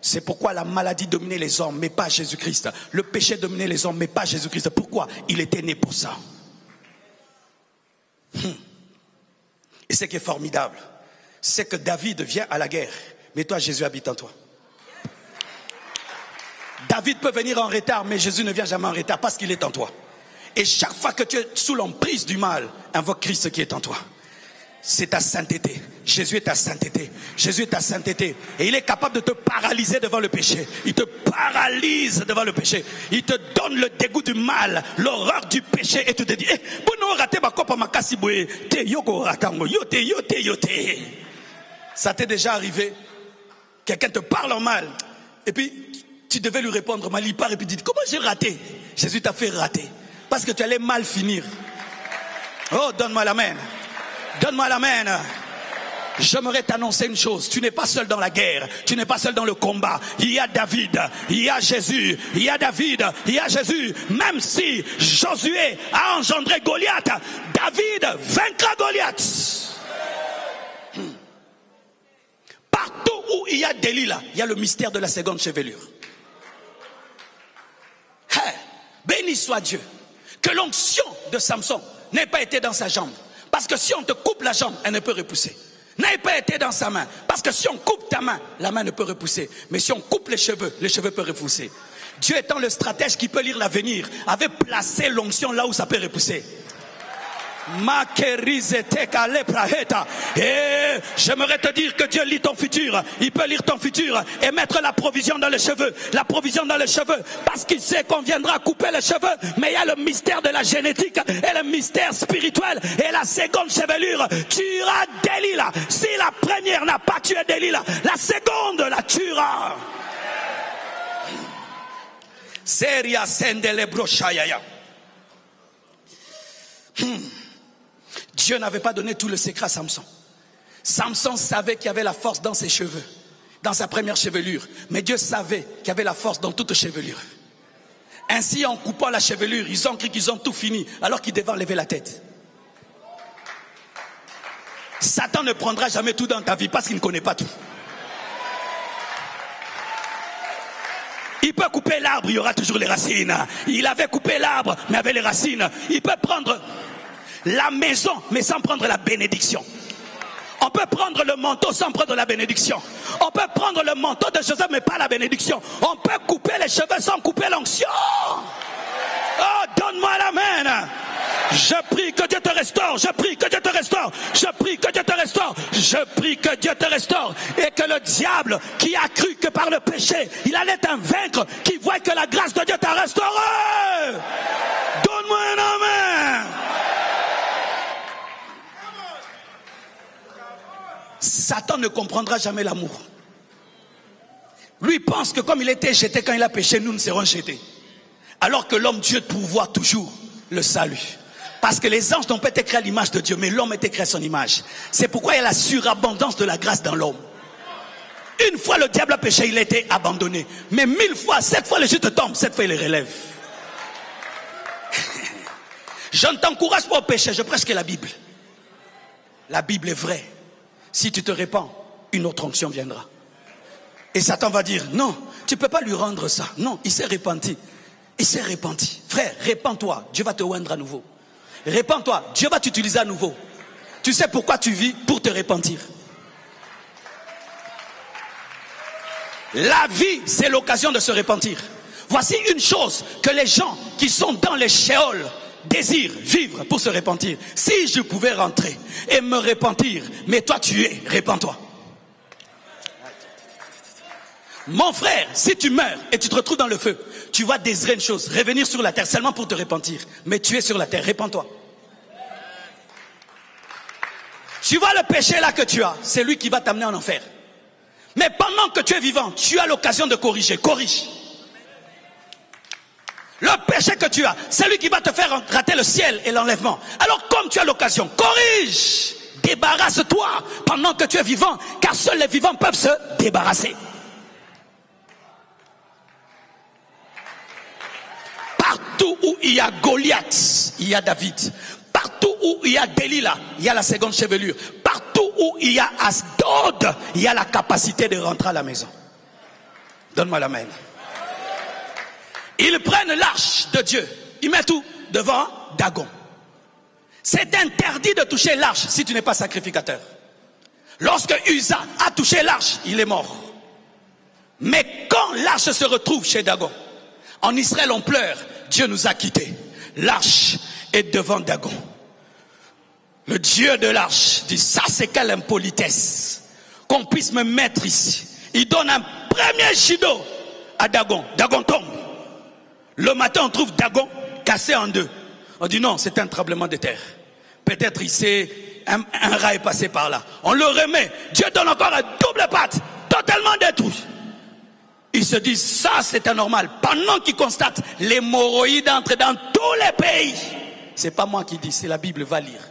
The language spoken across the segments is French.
C'est pourquoi la maladie dominait les hommes, mais pas Jésus-Christ. Le péché dominait les hommes, mais pas Jésus-Christ. Pourquoi? Il était né pour ça. Et ce qui est formidable, c'est que David vient à la guerre, mais toi, Jésus habite en toi. David peut venir en retard, mais Jésus ne vient jamais en retard parce qu'il est en toi. Et chaque fois que tu es sous l'emprise du mal, invoque Christ qui est en toi. C'est ta sainteté. Jésus est ta sainteté. Jésus est ta sainteté. Et il est capable de te paralyser devant le péché. Il te paralyse devant le péché. Il te donne le dégoût du mal, l'horreur du péché. Et tu te dis, ça t'est déjà arrivé? Quelqu'un te parle en mal. Et puis, tu devais lui répondre mal. Il part et puis dit, comment j'ai raté? Jésus t'a fait rater. Parce que tu allais mal finir. Oh, donne-moi l'amen. Donne-moi l'amen. J'aimerais t'annoncer une chose. Tu n'es pas seul dans la guerre. Tu n'es pas seul dans le combat. Il y a David. Il y a Jésus. Il y a David. Il y a Jésus. Même si Josué a engendré Goliath, David vaincra Goliath. Partout où il y a Delilah, il y a le mystère de la seconde chevelure. Hey, béni soit Dieu. Que l'onction de Samson n'ait pas été dans sa jambe. Parce que si on te coupe la jambe, elle ne peut repousser. N'ait pas été dans sa main. Parce que si on coupe ta main, la main ne peut repousser. Mais si on coupe les cheveux peuvent repousser. Dieu étant le stratège qui peut lire l'avenir, avait placé l'onction là où ça peut repousser. Et j'aimerais te dire que Dieu lit ton futur. Il peut lire ton futur et mettre la provision dans les cheveux. La provision dans les cheveux. Parce qu'il sait qu'on viendra couper les cheveux. Mais il y a le mystère de la génétique et le mystère spirituel. Et la seconde chevelure tuera Delilah. Si la première n'a pas tué Delilah, la seconde la tuera. Seria sendele brochayaya. Dieu n'avait pas donné tout le secret à Samson. Samson savait qu'il y avait la force dans ses cheveux, dans sa première chevelure. Mais Dieu savait qu'il y avait la force dans toute chevelure. Ainsi, en coupant la chevelure, ils ont cru qu'ils ont tout fini, alors qu'ils devaient lever la tête. Satan ne prendra jamais tout dans ta vie parce qu'il ne connaît pas tout. Il peut couper l'arbre, il y aura toujours les racines. Il avait coupé l'arbre, mais avec les racines. Il peut prendre la maison, mais sans prendre la bénédiction. On peut prendre le manteau sans prendre la bénédiction. On peut prendre le manteau de Joseph, mais pas la bénédiction. On peut couper les cheveux sans couper l'onction. Oh, donne-moi l'amen. Je prie que Dieu te restaure. Je prie que Dieu te restaure. Je prie que Dieu te restaure. Je prie que Dieu te restaure. Et que le diable qui a cru que par le péché, il allait t'en vaincre, qui voit que la grâce de Dieu t'a restauré. Donne-moi un amen. Satan ne comprendra jamais l'amour. Lui pense que comme il était jeté quand il a péché, nous serons jetés. Alors que l'homme, Dieu pourvoit toujours le salut. Parce que les anges n'ont pas été créés à l'image de Dieu, mais l'homme a été créé à son image. C'est pourquoi il y a la surabondance de la grâce dans l'homme. Une fois le diable a péché, il a été abandonné. Mais 1000 fois, 7 fois le juste tombe, 7 fois il les relève. Je ne t'encourage pas au péché, je prêche que la Bible. La Bible est vraie. Si tu te répands, une autre onction viendra. Et Satan va dire, non, tu ne peux pas lui rendre ça. Non, il s'est repenti. Il s'est repenti. Frère, répands-toi, Dieu va te oindre à nouveau. Répands-toi, Dieu va t'utiliser à nouveau. Tu sais pourquoi tu vis? Pour te repentir. La vie, c'est l'occasion de se repentir. Voici une chose que les gens qui sont dans les shéols désirent vivre pour se repentir. Si je pouvais rentrer et me repentir, mais toi tu es, repens-toi. Mon frère, si tu meurs et tu te retrouves dans le feu, tu vas désirer une chose, revenir sur la terre seulement pour te repentir. Mais tu es sur la terre, repens-toi. Tu vois le péché là que tu as, c'est lui qui va t'amener en enfer. Mais pendant que tu es vivant, tu as l'occasion de corriger, corrige. Le péché que tu as, c'est lui qui va te faire rater le ciel et l'enlèvement. Alors comme tu as l'occasion, corrige. Débarrasse-toi pendant que tu es vivant, car seuls les vivants peuvent se débarrasser. Partout où il y a Goliath, il y a David. Partout où il y a Delilah, il y a la seconde chevelure. Partout où il y a Asdod, il y a la capacité de rentrer à la maison. Donne-moi la main. Ils prennent l'arche de Dieu. Ils mettent tout devant Dagon. C'est interdit de toucher l'arche si tu n'es pas sacrificateur. Lorsque Uza a touché l'arche, il est mort. Mais quand l'arche se retrouve chez Dagon, en Israël on pleure, Dieu nous a quittés. L'arche est devant Dagon. Le Dieu de l'arche dit, ça c'est quelle impolitesse qu'on puisse me mettre ici. Il donne un premier chido à Dagon. Dagon tombe. Le matin on trouve Dagon cassé en deux. On dit non, c'est un tremblement de terre. Peut-être il s'est un rat est passé par là. On le remet. Dieu donne encore un double patte, totalement détruit. Ils se disent, ça c'est anormal. Pendant qu'ils constatent l'hémorroïde entre dans tous les pays. C'est pas moi qui dis, c'est la Bible, va lire.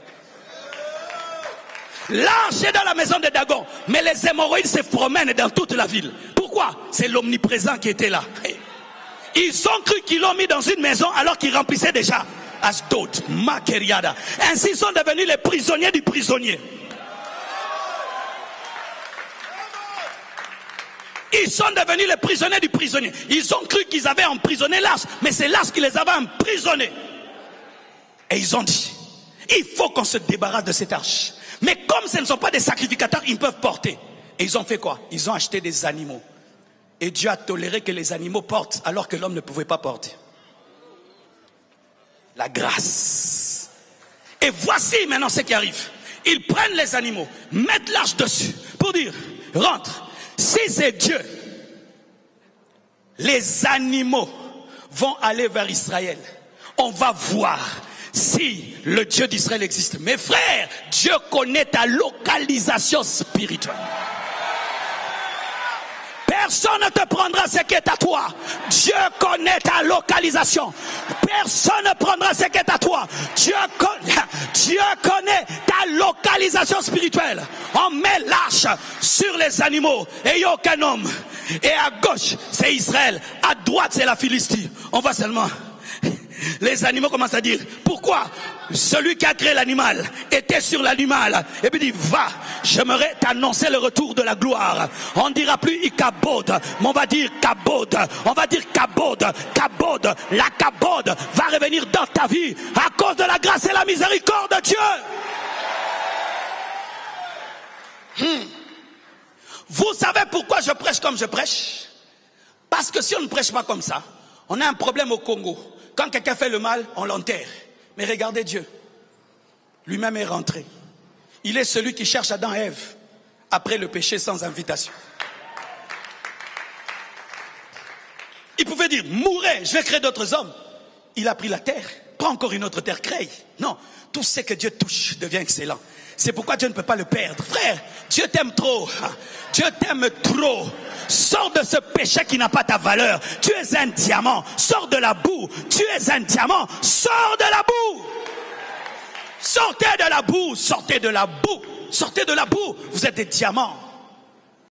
L'arche est dans la maison de Dagon, mais les hémorroïdes se promènent dans toute la ville. Pourquoi? C'est l'omniprésent qui était là. Ils ont cru qu'ils l'ont mis dans une maison alors qu'ils remplissaient déjà Ashdod, Makeriada. Ainsi ils sont devenus les prisonniers du prisonnier. Ils sont devenus les prisonniers du prisonnier. Ils ont cru qu'ils avaient emprisonné l'arche, mais c'est l'arche qui les avait emprisonnés. Et ils ont dit, il faut qu'on se débarrasse de cette arche. Mais comme ce ne sont pas des sacrificateurs, ils peuvent porter. Et ils ont fait quoi? Ils ont acheté des animaux. Et Dieu a toléré que les animaux portent alors que l'homme ne pouvait pas porter. La grâce. Et voici maintenant ce qui arrive. Ils prennent les animaux, mettent l'arche dessus pour dire, rentre. Si c'est Dieu, les animaux vont aller vers Israël. On va voir si le Dieu d'Israël existe. Mes frères, Dieu connaît ta localisation spirituelle. Personne ne te prendra ce qui est à toi. Dieu connaît ta localisation. Personne ne prendra ce qui est à toi. Dieu connaît ta localisation spirituelle. On met l'arche sur les animaux et il n'y a aucun homme. Et à gauche, c'est Israël. À droite, c'est la Philistie. On voit seulement. Les animaux commencent à dire, pourquoi celui qui a créé l'animal était sur l'animal et puis dit, va, j'aimerais t'annoncer le retour de la gloire. On ne dira plus Ikabod, mais on va dire Kabod. On va dire Kabod, Kabod. La Kabod va revenir dans ta vie à cause de la grâce et la miséricorde de Dieu. Vous savez pourquoi je prêche comme je prêche? Parce que si on ne prêche pas comme ça, on a un problème au Congo. Quand quelqu'un fait le mal, on l'enterre. Mais regardez Dieu. Lui-même est rentré. Il est celui qui cherche Adam et Ève après le péché sans invitation. Il pouvait dire, mourrez, je vais créer d'autres hommes. Il a pris la terre. Prends encore une autre terre, crée. Non, tout ce que Dieu touche devient excellent. C'est pourquoi Dieu ne peut pas le perdre. Frère, Dieu t'aime trop. Dieu t'aime trop. Sors de ce péché qui n'a pas ta valeur. Tu es un diamant. Sors de la boue. Tu es un diamant. Sors de la boue. Sortez de la boue. Sortez de la boue. Sortez de la boue. Vous êtes des diamants.